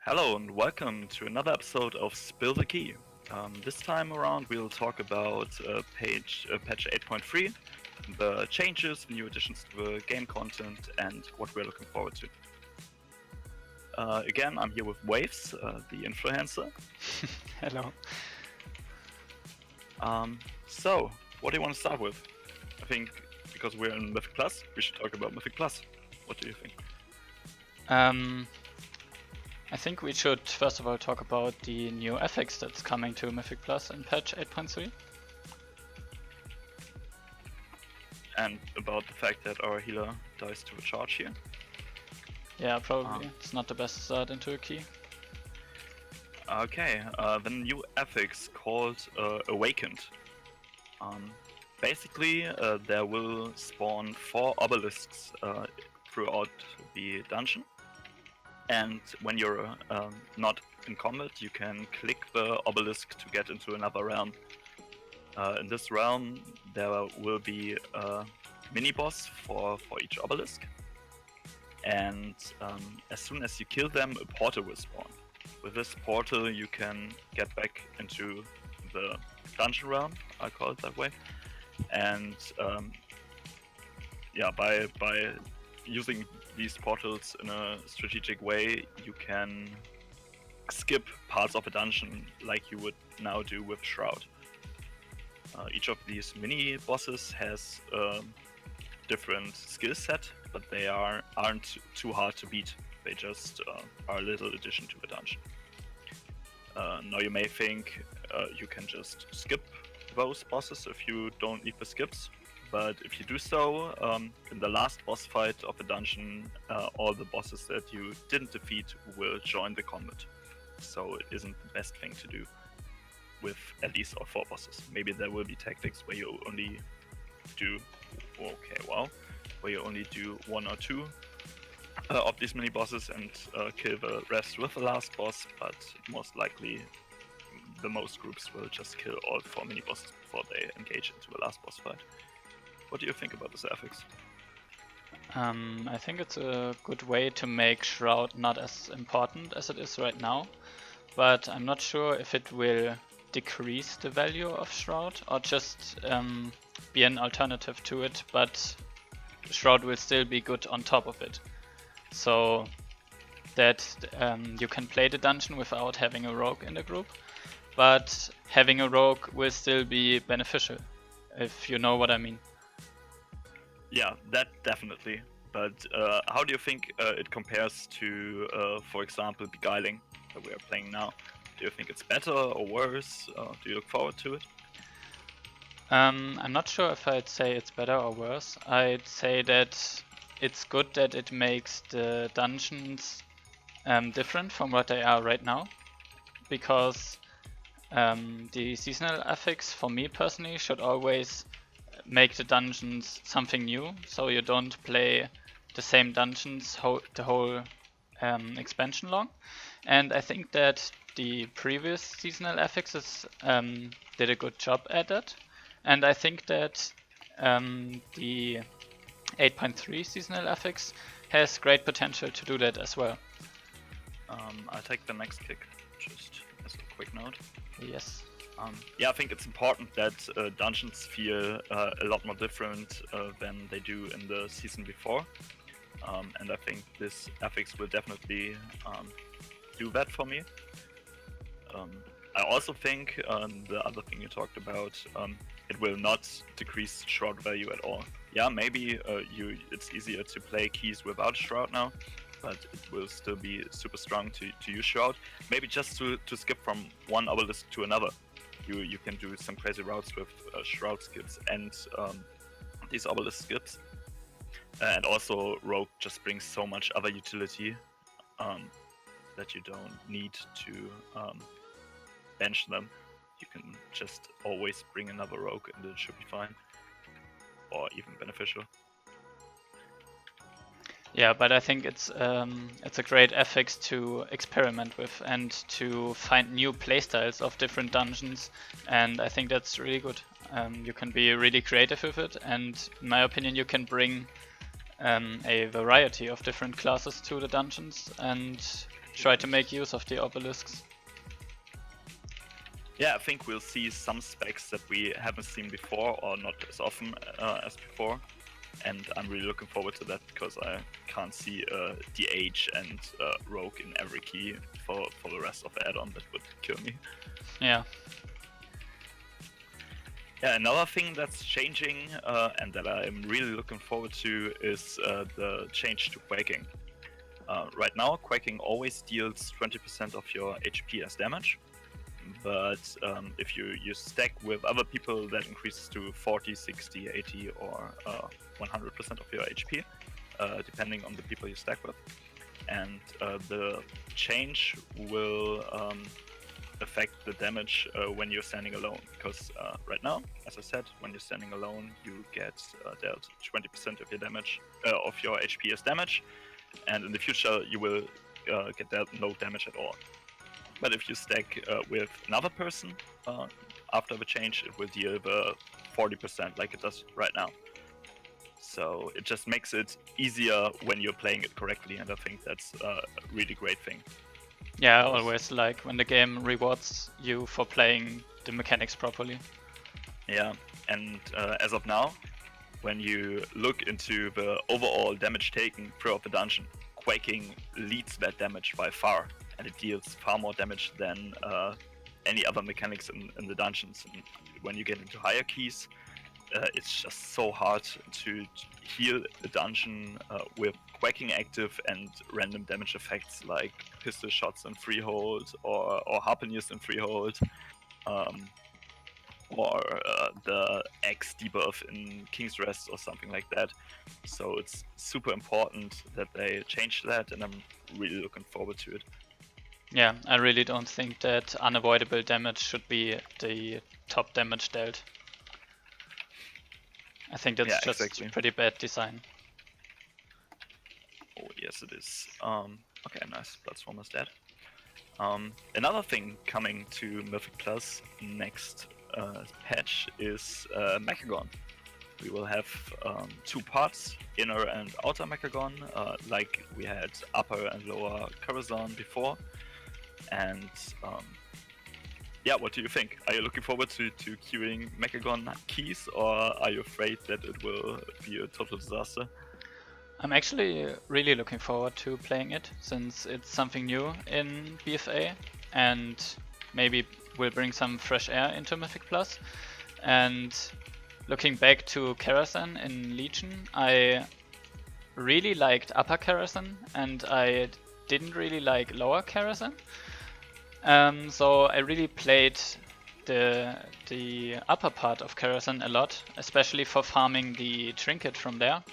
Hello and welcome to another episode of Spill the Key. This time around we'll talk about patch 8.3, the changes, new additions to the game content, and what we're looking forward to. Again, I'm here with Waves, the influencer. Hello. So, what do you want to start with? I think because we're in Mythic Plus, we should talk about Mythic Plus. What do you think? I think we should first of all talk about the new affix that's coming to Mythic Plus in patch 8.3. And about the fact that our healer dies to a charge here. Yeah, probably. It's not the best start into a key. Okay, the new affix called Awakened. Basically, there will spawn 4 obelisks throughout the dungeon. And when you're not in combat, you can click the obelisk to get into another realm. In this realm, there will be a mini-boss for each obelisk. And as soon as you kill them, a portal will spawn. With this portal, you can get back into the dungeon realm, I call it that way. And yeah, by using these portals in a strategic way, you can skip parts of a dungeon like you would now do with Shroud. Each of these mini bosses has a different skill set, but they aren't too hard to beat. They just are a little addition to the dungeon. Now you may think you can just skip those bosses if you don't need the skips. But if you do so, in the last boss fight of the dungeon, all the bosses that you didn't defeat will join the combat. So it isn't the best thing to do with at least all 4 bosses. Maybe there will be tactics where you only do, where you only do 1 or 2 of these mini bosses and kill the rest with the last boss, but most likely the most groups will just kill all 4 mini bosses before they engage into the last boss fight. What do you think about this affix? I think it's a good way to make Shroud not as important as it is right now, but I'm not sure if it will decrease the value of Shroud or just be an alternative to it, but Shroud will still be good on top of it. So that you can play the dungeon without having a rogue in the group, but having a rogue will still be beneficial, if you know what I mean. Yeah, that definitely. But how do you think it compares to, for example, Beguiling that we are playing now? Do you think it's better or worse? Do you look forward to it? I'm not sure if I'd say it's better or worse. I'd say that it's good that it makes the dungeons different from what they are right now, because the seasonal affix for me personally should always make the dungeons something new, so you don't play the same dungeons the whole expansion long. And I think that the previous seasonal affixes did a good job at that. And I think that the 8.3 seasonal affix has great potential to do that as well. I'll take the next kick, just as a quick note. Yes. Yeah, I think it's important that dungeons feel a lot more different than they do in the season before. And I think this affix will definitely do that for me. I also think the other thing you talked about, it will not decrease Shroud value at all. Yeah, maybe it's easier to play keys without Shroud now, but it will still be super strong to use Shroud. Maybe just to skip from one obelisk to another. You can do some crazy routes with Shroud skips and these obelisk skips. And also Rogue just brings so much other utility that you don't need to bench them. You can just always bring another Rogue and it should be fine. Or even beneficial. Yeah, but I think it's a great affix to experiment with and to find new playstyles of different dungeons, and I think that's really good. You can be really creative with it, and in my opinion you can bring a variety of different classes to the dungeons, and try to make use of the obelisks. Yeah, I think we'll see some specs that we haven't seen before, or not as often as before. And I'm really looking forward to that, because I can't see DH and Rogue in every key for the rest of the add-on. That would kill me. Yeah. Yeah, another thing that's changing and that I'm really looking forward to is the change to Quaking. Right now, Quaking always deals 20% of your HP as damage, but if you stack with other people, that increases to 40, 60, 80, or 100% of your HP, depending on the people you stack with. And the change will affect the damage when you're standing alone, because right now, as I said, when you're standing alone, you get dealt 20% of your damage, of your HP as damage, and in the future you will get dealt no damage at all. But if you stack with another person, after the change, it will deal the 40% like it does right now. So it just makes it easier when you're playing it correctly, and I think that's a really great thing. Yeah, I always like when the game rewards you for playing the mechanics properly. Yeah, and as of now, when you look into the overall damage taken throughout the dungeon, Quaking leads that damage by far, and it deals far more damage than any other mechanics in the dungeons. And when you get into higher keys, it's just so hard to heal a dungeon with Quaking active and random damage effects like pistol shots in freehold, or harponiers in freehold, or the X debuff in King's Rest or something like that. So it's super important that they change that, and I'm really looking forward to it. Yeah, I really don't think that unavoidable damage should be the top damage dealt. I think that's just exactly. pretty bad design. Oh yes, it is. Okay, nice. Bloodstorm is dead. Another thing coming to Mythic Plus next patch is Mechagon. We will have two parts, inner and outer Mechagon, like we had upper and lower Corazon before. And yeah, what do you think? Are you looking forward to queuing Mechagon keys, or are you afraid that it will be a total disaster? I'm actually really looking forward to playing it, since it's something new in BFA and maybe will bring some fresh air into Mythic Plus. And looking back to Karazhan in Legion, I really liked upper Karazhan and I didn't really like lower Karazhan. So I really played the upper part of Karazhan a lot, especially for farming the trinket from there.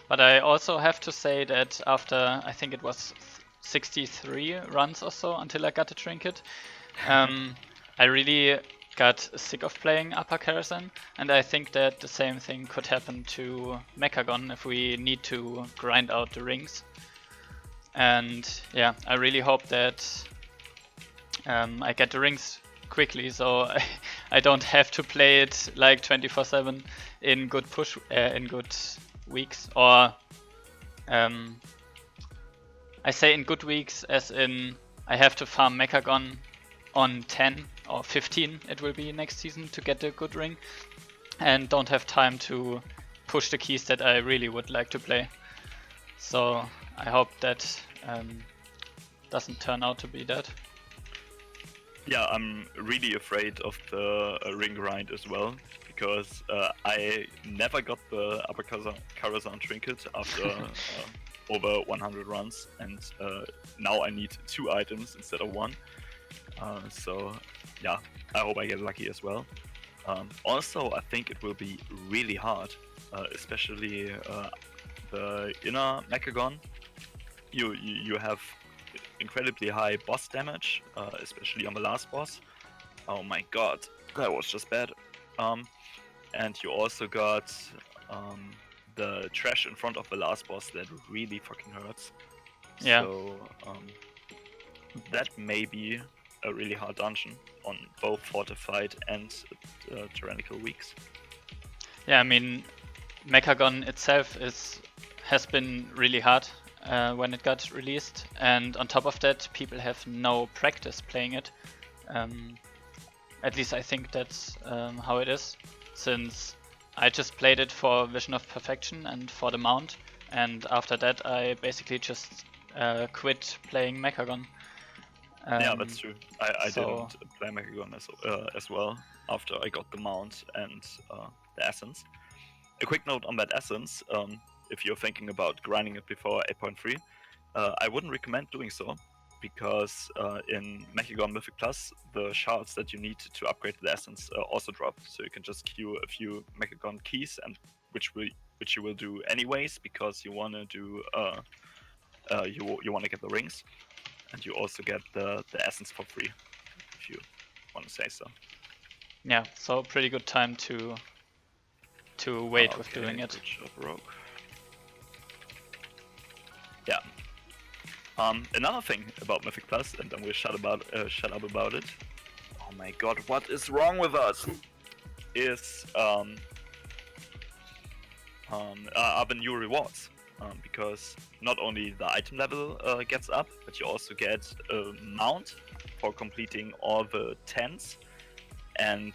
But I also have to say that after, I think it was 63 runs or so until I got the trinket, I really got sick of playing upper Karazhan, and I think that the same thing could happen to Mechagon if we need to grind out the rings. And yeah, I really hope that I get the rings quickly, so I don't have to play it like 24/7 in good weeks, or I say in good weeks as in I have to farm Mechagon on 10 or 15 it will be next season to get a good ring, and don't have time to push the keys that I really would like to play. So I hope that doesn't turn out to be that. Yeah, I'm really afraid of the ring grind as well, because I never got the upper Karazhan trinket after over 100 runs, and now I need 2 items instead of 1. So yeah, I hope I get lucky as well. Also, I think it will be really hard, especially the inner Mechagon. You have incredibly high boss damage, especially on the last boss. Oh my god, that was just bad. And you also got the trash in front of the last boss that really fucking hurts. Yeah. So that may be a really hard dungeon on both Fortified and Tyrannical weeks. Yeah, I mean, Mechagon itself has been really hard. when it got released, and on top of that, people have no practice playing it. At least I think that's how it is, since I just played it for Vision of Perfection and for the mount, and after that I basically just quit playing Mechagon. Yeah, that's true. I so- didn't play Mechagon as well after I got the mount and the essence. A quick note on that essence, if you're thinking about grinding it before 8.3, I wouldn't recommend doing so, because in Mechagon Mythic Plus, the shards that you need to upgrade the essence also drop. So you can just queue a few Mechagon keys, and which you will do anyways, because you want to do you want to get the rings, and you also get the essence for free, if you want to say so. Yeah, so pretty good time to wait with Okay, doing it. good job, Rogue. Yeah. Another thing about Mythic Plus, and then we'll shut up about it. Oh my god, what is wrong with us? Is are the new rewards. Because not only the item level gets up, but you also get a mount for completing all the 10s, and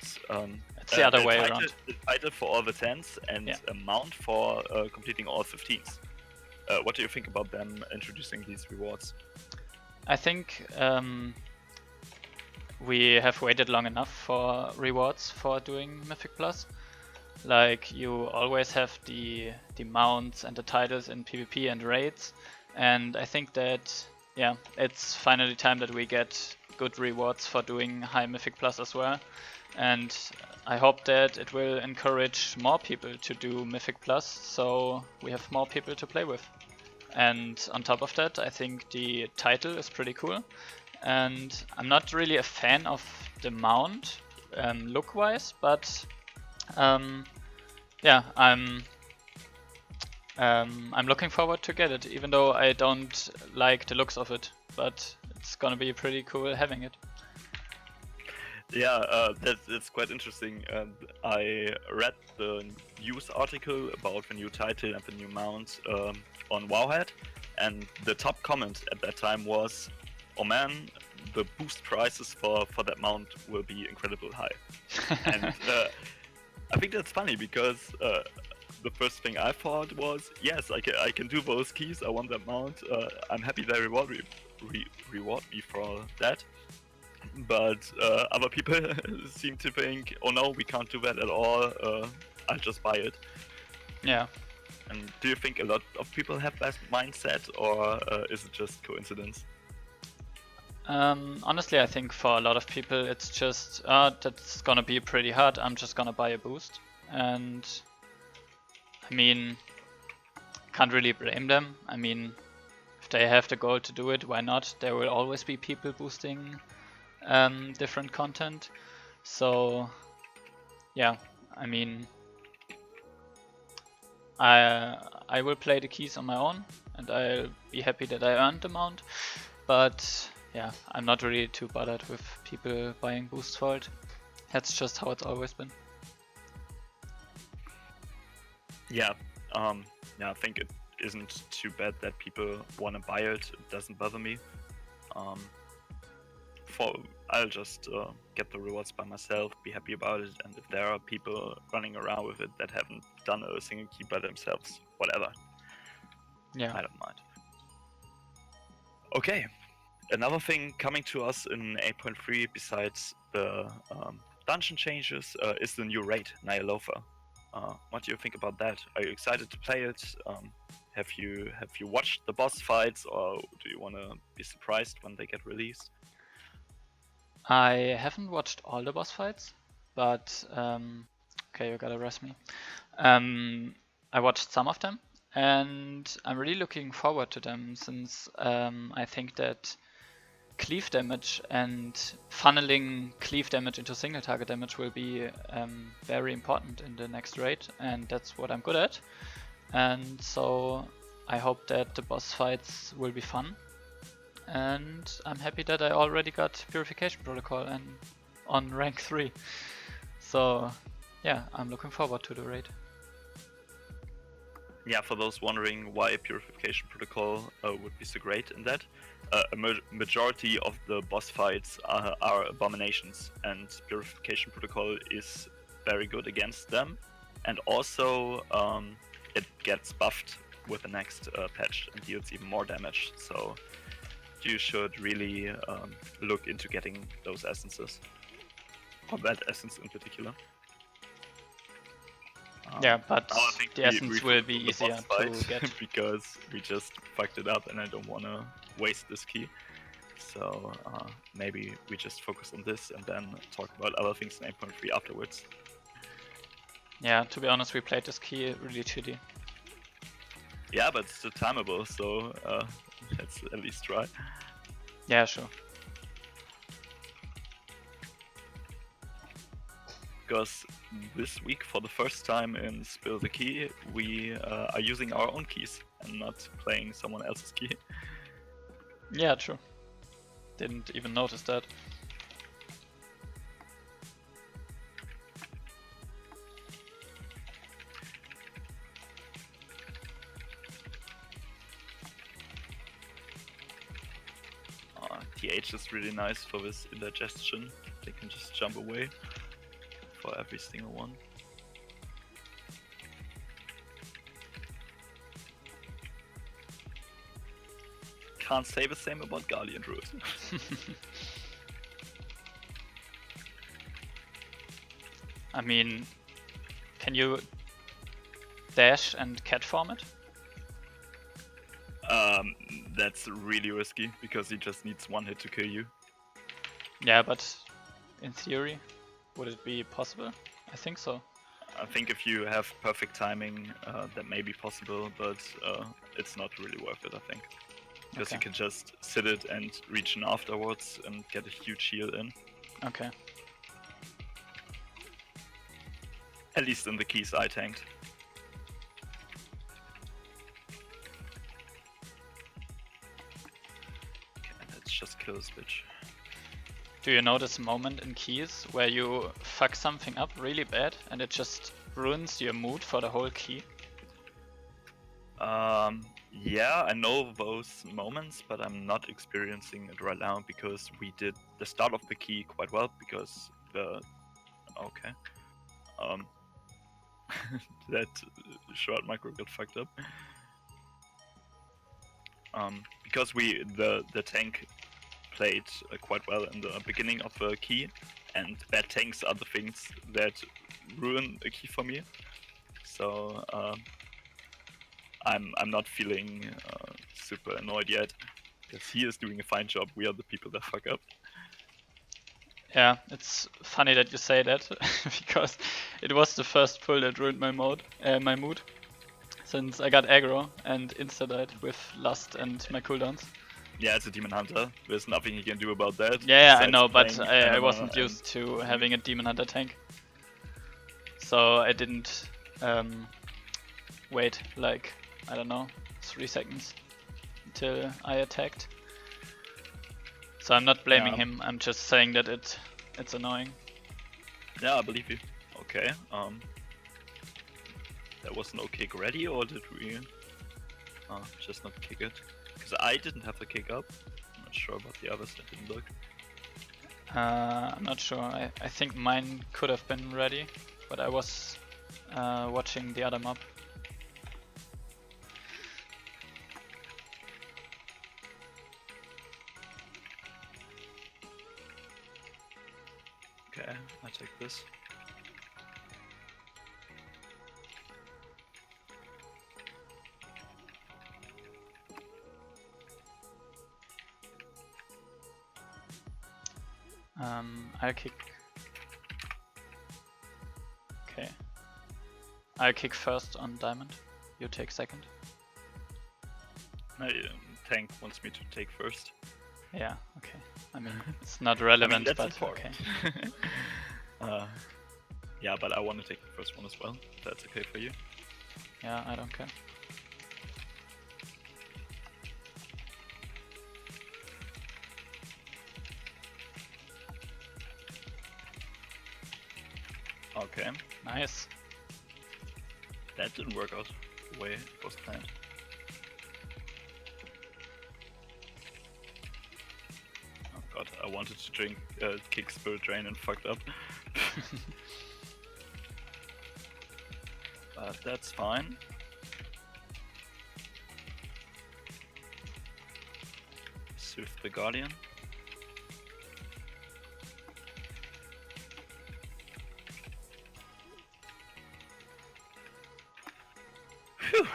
It's the other way title, around. the title for all the 10s, and Yeah. a mount for completing all 15s. What do you think about them introducing these rewards? I think we have waited long enough for rewards for doing Mythic Plus. Like, you always have the mounts and the titles in PvP and raids, and I think that, yeah, it's finally time that we get good rewards for doing high Mythic Plus as well. And I hope that it will encourage more people to do Mythic Plus, so we have more people to play with. And on top of that, I think the title is pretty cool. And I'm not really a fan of the mount look-wise, but yeah, I'm looking forward to get it, even though I don't like the looks of it. But it's gonna be pretty cool having it. Yeah, that's quite interesting. I read the news article about the new title and the new mount on Wowhead, and the top comment at that time was, "Oh man, the boost prices for that mount will be incredibly high." And I think that's funny, because the first thing I thought was, yes, I can do those keys. I want that mount. I'm happy they reward me for that. But other people seem to think, oh no, we can't do that at all, I'll just buy it. Yeah. And do you think a lot of people have that mindset, or is it just coincidence? Honestly, I think for a lot of people it's just, that's gonna be pretty hard, I'm just gonna buy a boost. And I mean, can't really blame them. I mean, if they have the goal to do it, why not? There will always be people boosting different content. So yeah, I mean, I will play the keys on my own, and I'll be happy that I earned the mount. But yeah, I'm not really too bothered with people buying boosts for it. That's just how it's always been. Yeah, I think it isn't too bad that people want to buy it. It doesn't bother me. I'll just get the rewards by myself, be happy about it, and if there are people running around with it that haven't done a single key by themselves, whatever. Yeah. I don't mind. Okay, another thing coming to us in 8.3 besides the dungeon changes is the new raid, Ny'alotha. What do you think about that? Are you excited to play it? Have you watched the boss fights, or do you want to be surprised when they get released? I haven't watched all the boss fights, but okay, you gotta rest me. I watched some of them, and I'm really looking forward to them, since I think that cleave damage and funneling cleave damage into single target damage will be very important in the next raid, and that's what I'm good at. And so I hope that the boss fights will be fun. And I'm happy that I already got Purification Protocol and on rank 3. So yeah, I'm looking forward to the raid. yeah, for those wondering why Purification Protocol would be so great in that, majority of the boss fights are abominations, and Purification Protocol is very good against them, and also it gets buffed with the next patch and deals even more damage, so you should really look into getting those essences, or that essence in particular. Yeah, but now I think the we essence will focus be on the easier boss to fight get. because we just fucked it up and I don't want to waste this key. So maybe we just focus on this and then talk about other things in 8.3 afterwards. Yeah, to be honest, we played this key really shitty. Yeah, but it's still timeable, so let's at least try. Yeah, sure. Because this week, for the first time in Spill the Key, we are using our own keys and not playing someone else's key. Yeah, true. Didn't even notice that. TH is really nice for this indigestion. They can just jump away for every single one. Can't say the same about Guardian Druid. I mean, can you dash and cat form it? That's really risky because he just needs one hit to kill you. Yeah, but in theory, would it be possible? I think so. I think if you have perfect timing, that may be possible, but it's not really worth it, I think. Because Okay. you can just sit it and reach in afterwards and get a huge heal in. Okay. At least in the keys I tanked. Okay, let's just kill this bitch. Do you know this moment in keys where you fuck something up really bad and it just ruins your mood for the whole key? Yeah, I know those moments, but I'm not experiencing it right now because we did the start of the key quite well because the... Okay. That short micro got fucked up. Because the tank played quite well in the beginning of the key, and bad tanks are the things that ruin a key for me. So I'm not feeling super annoyed yet, because he is doing a fine job. We are the people that fuck up. Yeah, it's funny that you say that because it was the first pull that ruined my mood. Since I got aggro and insta-died with Lust and my cooldowns. Yeah, it's a Demon Hunter. There's nothing he can do about that. Yeah, I besides know, but playing I Anima wasn't and- used to having a Demon Hunter tank. So I didn't wait like, I don't know, 3 seconds until I attacked. So I'm not blaming Yeah. him, I'm just saying that it's annoying. Yeah, I believe you. Okay. That was no kick ready, or did we just not kick it? Because I didn't have the kick up. I'm not sure about the others that didn't look. I'm not sure, I think mine could have been ready, but I was watching the other mob. Okay, I take this. I'll kick. Okay. I'll kick first on diamond. You take second. Tank wants me to take first. Yeah, okay. I mean, it's not relevant, that's but important. okay. Yeah, but I want to take the first one as well. If that's okay for you. Yeah, I don't care. Okay, Nice. that didn't work out. the way it was planned. Oh god, I wanted to kick Spirit Drain and fucked up. But that's fine. Soothe the Guardian. Phew.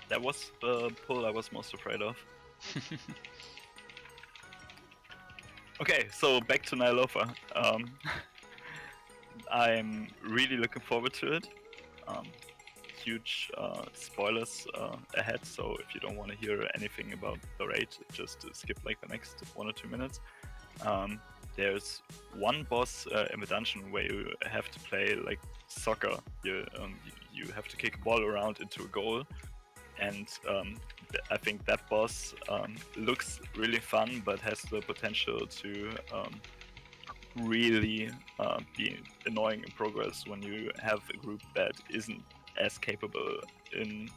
That was the pull I was most afraid of. Okay, so back to Ny'alotha. I'm really looking forward to it. Huge spoilers ahead, so if you don't want to hear anything about the raid, just skip like the next 1 or 2 minutes. There's one boss in the dungeon where you have to play like soccer. You have to kick a ball around into a goal, and I think that boss looks really fun, but has the potential to really be annoying in progress when you have a group that isn't as capable in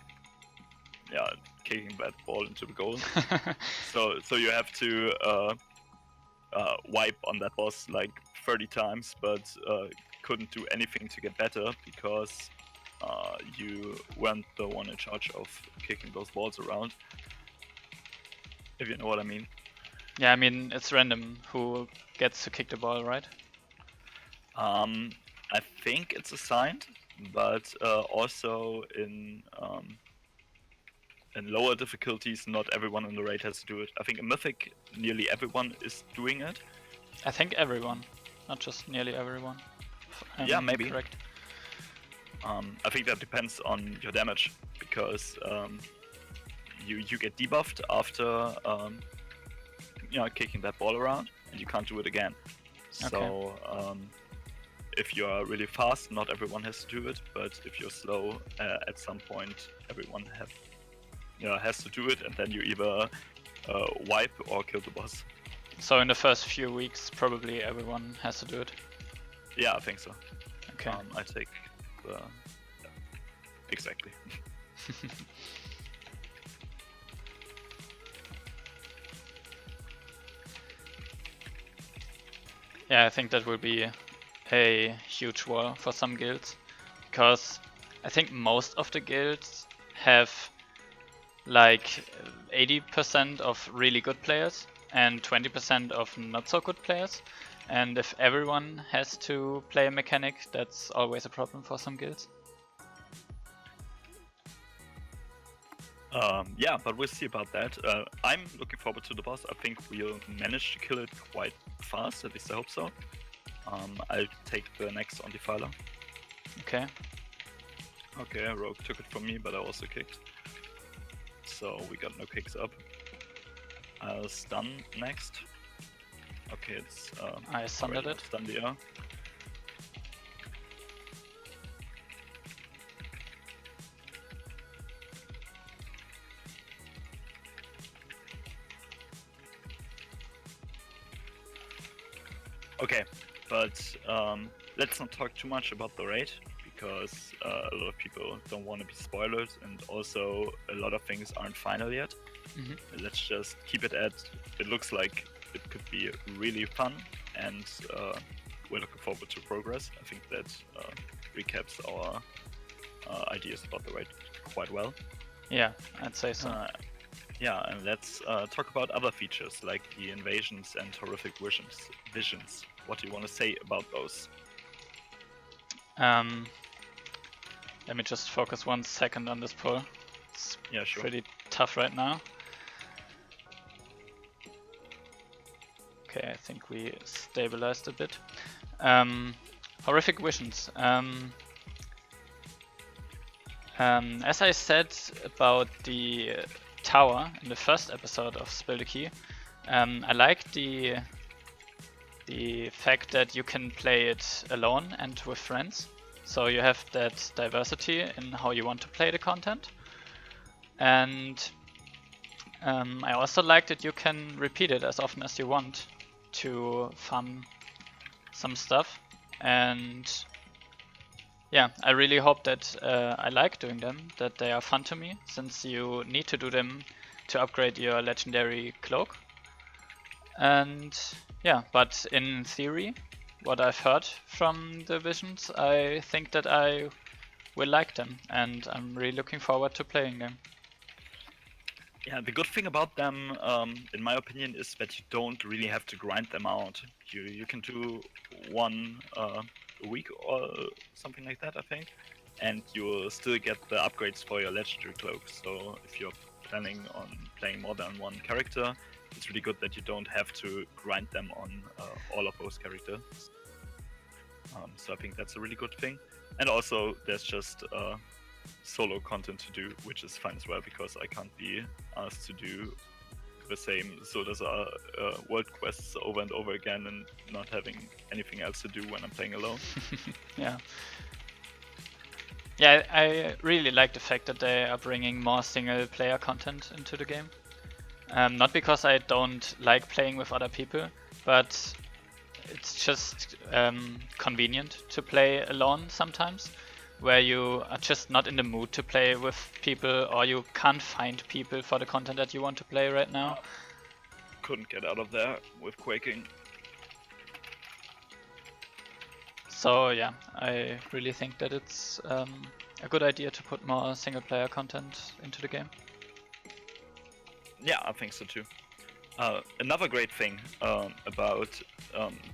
kicking that ball into the goal. so you have to wipe on that boss like 30 times, but couldn't do anything to get better because you weren't the one in charge of kicking those balls around. If you know what I mean. Yeah, I mean, it's random who gets to kick the ball, right? I think it's assigned, but also in lower difficulties, not everyone in the raid has to do it. I think in Mythic, nearly everyone is doing it. I think everyone, not just nearly everyone. Yeah, maybe. Correct. I think that depends on your damage, because you get debuffed after kicking that ball around, and you can't do it again. So if you are really fast, not everyone has to do it, but if you're slow, at some point everyone has to do it, and then you either wipe or kill the boss. So in the first few weeks, probably everyone has to do it? Yeah, I think so. Okay. I take the... Exactly. Yeah, I think that will be a huge wall for some guilds, because I think most of the guilds have like 80% of really good players and 20% of not so good players, and if everyone has to play a mechanic, that's always a problem for some guilds. Yeah, but we'll see about that. I'm looking forward to the boss. I think we'll manage to kill it quite fast, at least I hope so. I'll take the next on Defiler. Okay. Okay, Rogue took it from me, but I also kicked. So we got no kicks up. I'll stun next. Okay, it's... I sundered it. Stun the air. Okay, but let's not talk too much about the raid, because a lot of people don't want to be spoiled, and also a lot of things aren't final yet. Let's just keep it at, it looks like it could be really fun, and we're looking forward to progress. I think that recaps our ideas about the raid quite well. Yeah, I'd say so. Yeah, and let's talk about other features like the invasions and horrific visions. What do you want to say about those? Let me just focus 1 second on this pull. It's sure. pretty tough right now. Okay, I think we stabilized a bit. Horrific visions. As I said about the tower in the first episode of Spill the Key, I like the fact that you can play it alone and with friends. So you have that diversity in how you want to play the content. And I also like that you can repeat it as often as you want to farm some stuff. And yeah, I really hope that I like doing them, that they are fun to me, since you need to do them to upgrade your legendary cloak. And yeah, but in theory, what I've heard from the visions, I think that I will like them, and I'm really looking forward to playing them. Yeah, the good thing about them, in my opinion, is that you don't really have to grind them out. You can do one a week or something like that, I think, and you'll still get the upgrades for your legendary cloak. So if you're planning on playing more than one character, it's really good that you don't have to grind them on all of those characters. So I think that's a really good thing. And also, there's just solo content to do, which is fun as well, because I can't be asked to do the same Sodasa world quests over and over again and not having anything else to do when I'm playing alone. Yeah. Yeah, I really like the fact that they are bringing more single player content into the game. Not because I don't like playing with other people, but it's just convenient to play alone sometimes, where you are just not in the mood to play with people, or you can't find people for the content that you want to play right now. Couldn't get out of there with Quaking. So yeah, I really think that it's a good idea to put more single player content into the game. Yeah, I think so too. Another great thing about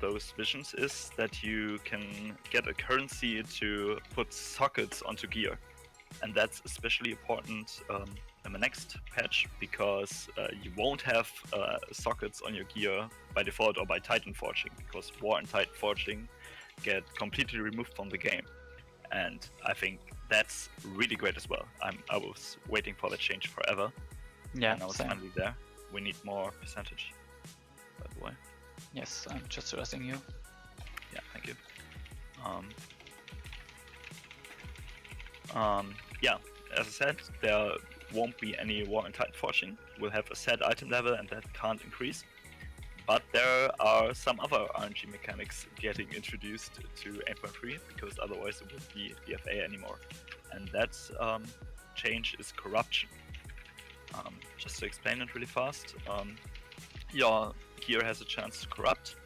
those visions is that you can get a currency to put sockets onto gear. And that's especially important in the next patch, because you won't have sockets on your gear by default or by Titan Forging, because War and Titan Forging get completely removed from the game. And I think that's really great as well. I was waiting for that change forever. Yeah, and now it's same. finally there. We need more percentage, by the way. Yes, I'm just trusting you. Yeah, thank you. Yeah, as I said, there won't be any War and Titan Forging. We'll have a set item level, and that can't increase. But there are some other RNG mechanics getting introduced to 8.3, because otherwise it wouldn't be BFA anymore. And that change is corruption. Just to explain it really fast, your gear has a chance to corrupt,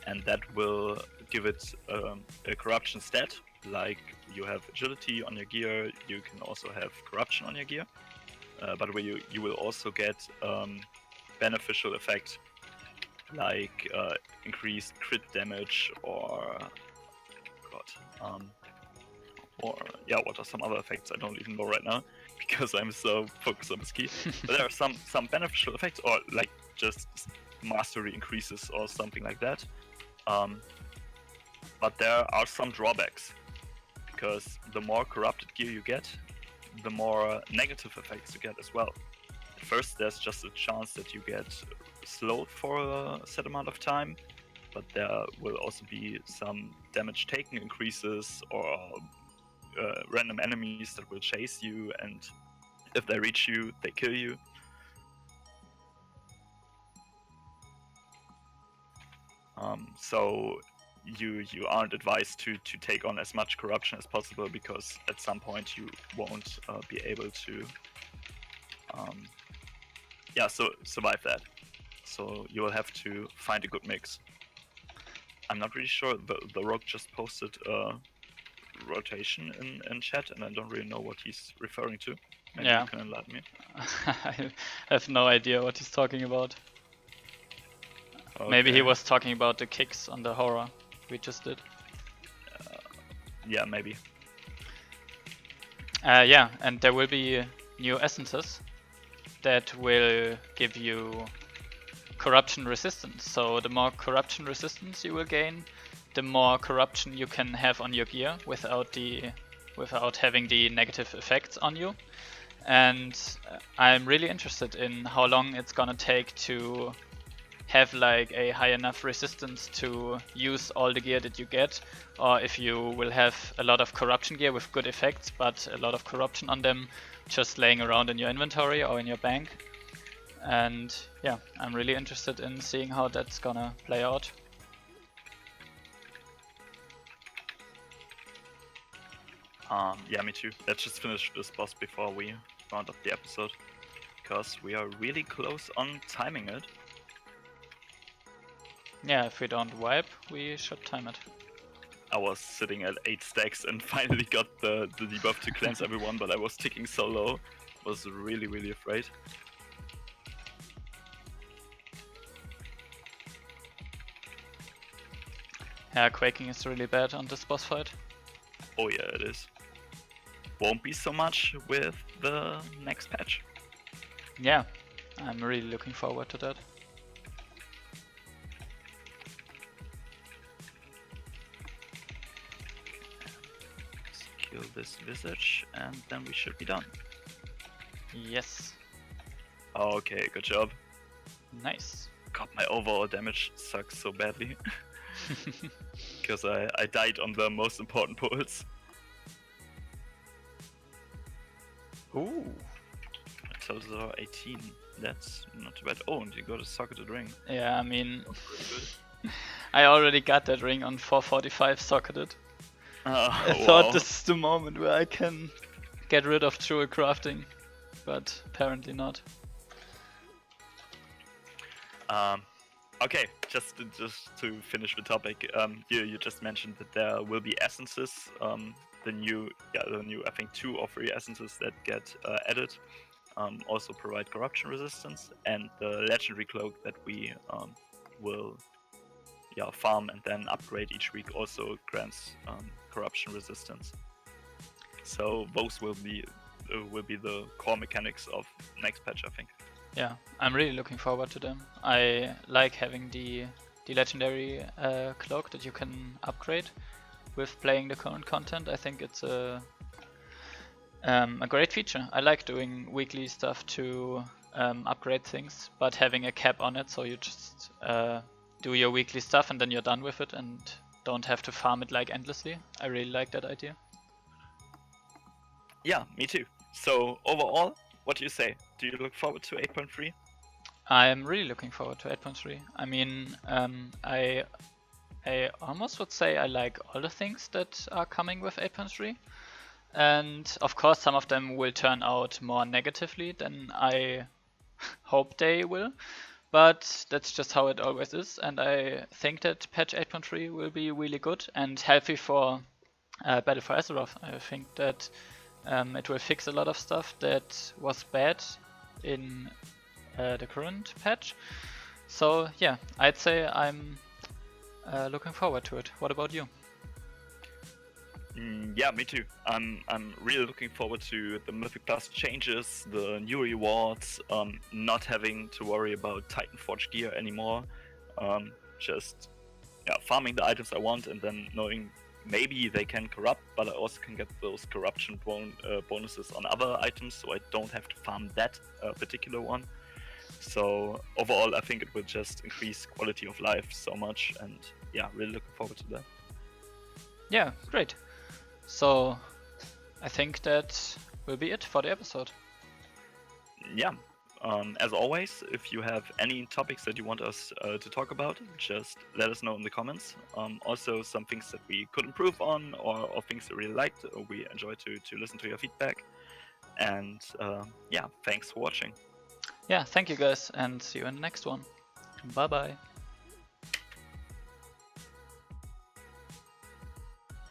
and that will give it a corruption stat. Like you have agility on your gear, you can also have corruption on your gear. But where you will also get beneficial effect, like increased crit damage, or what are some other effects? I don't even know right now, because I'm so focused on this key. But there are some beneficial effects, or like just mastery increases or something like that. But there are some drawbacks, because the more corrupted gear you get, the more negative effects you get as well. At first, there's just a chance that you get slowed for a set amount of time, but there will also be some damage taken increases, or random enemies that will chase you, and if they reach you, they kill you. So you aren't advised to take on as much corruption as possible, because at some point you won't be able to survive that. So you will have to find a good mix. I'm not really sure. The Rogue just posted a rotation in chat, and I don't really know what he's referring to. Maybe Yeah. you can enlighten me. I have no idea what he's talking about. Okay. Maybe he was talking about the kicks on the horror we just did. Yeah, maybe. Yeah, and there will be new essences that will give you corruption resistance. So the more corruption resistance you will gain, the more corruption you can have on your gear without having the negative effects on you. And I'm really interested in how long it's gonna take to have like a high enough resistance to use all the gear that you get, or if you will have a lot of corruption gear with good effects but a lot of corruption on them just laying around in your inventory or in your bank. And yeah, I'm really interested in seeing how that's gonna play out. Yeah, me too. Let's just finish this boss before we round up the episode, because we are really close on timing it. Yeah, if we don't wipe, we should time it. I was sitting at 8 stacks and finally got the debuff to cleanse everyone, but I was ticking so low. Was really afraid. Yeah, Quaking is really bad on this boss fight. Oh yeah, it is. Won't be so much with the next patch. Yeah, I'm really looking forward to that. Kill this visage and then we should be done. Yes. Okay, good job. Nice. God, my overall damage sucks so badly. Because I died on the most important pulls. Ooh. Total 18. That's not too bad. Oh, and you got a socketed ring. Yeah, I mean, I already got that ring on 445 socketed. I thought this is the moment where I can get rid of jewel crafting, but apparently not. Okay, just to finish the topic, you just mentioned that there will be essences, the new I think 2 or 3 essences that get added, also provide corruption resistance, and the legendary cloak that we will farm and then upgrade each week also grants corruption resistance. So those will be the core mechanics of next patch, I think. Yeah, I'm really looking forward to them. I like having the legendary cloak that you can upgrade with playing the current content. I think it's a great feature. I like doing weekly stuff to upgrade things, but having a cap on it, so you just do your weekly stuff and then you're done with it and don't have to farm it like endlessly. I really like that idea. Yeah, me too. So overall, what do you say? Do you look forward to 8.3? I'm really looking forward to 8.3. I mean, I almost would say I like all the things that are coming with 8.3. And of course, some of them will turn out more negatively than I hope they will. But that's just how it always is. And I think that patch 8.3 will be really good and healthy for Battle for Azeroth. I think that it will fix a lot of stuff that was bad in the current patch. So yeah, I'd say I'm looking forward to it. What about you? Yeah, me too. I'm really looking forward to the Mythic Plus changes, the new rewards, not having to worry about Titan Forge gear anymore. Just farming the items I want and then knowing maybe they can corrupt, but I also can get those corruption bonuses on other items, so I don't have to farm that particular one. So overall, I think it will just increase quality of life so much, and yeah, really looking forward to that. Yeah, great. So I think that will be it for the episode. Yeah. As always, if you have any topics that you want us to talk about, just let us know in the comments. Also, some things that we could improve on, or things that we really liked, or we enjoy to listen to your feedback. And yeah, thanks for watching. Yeah, thank you guys, and see you in the next one. Bye bye.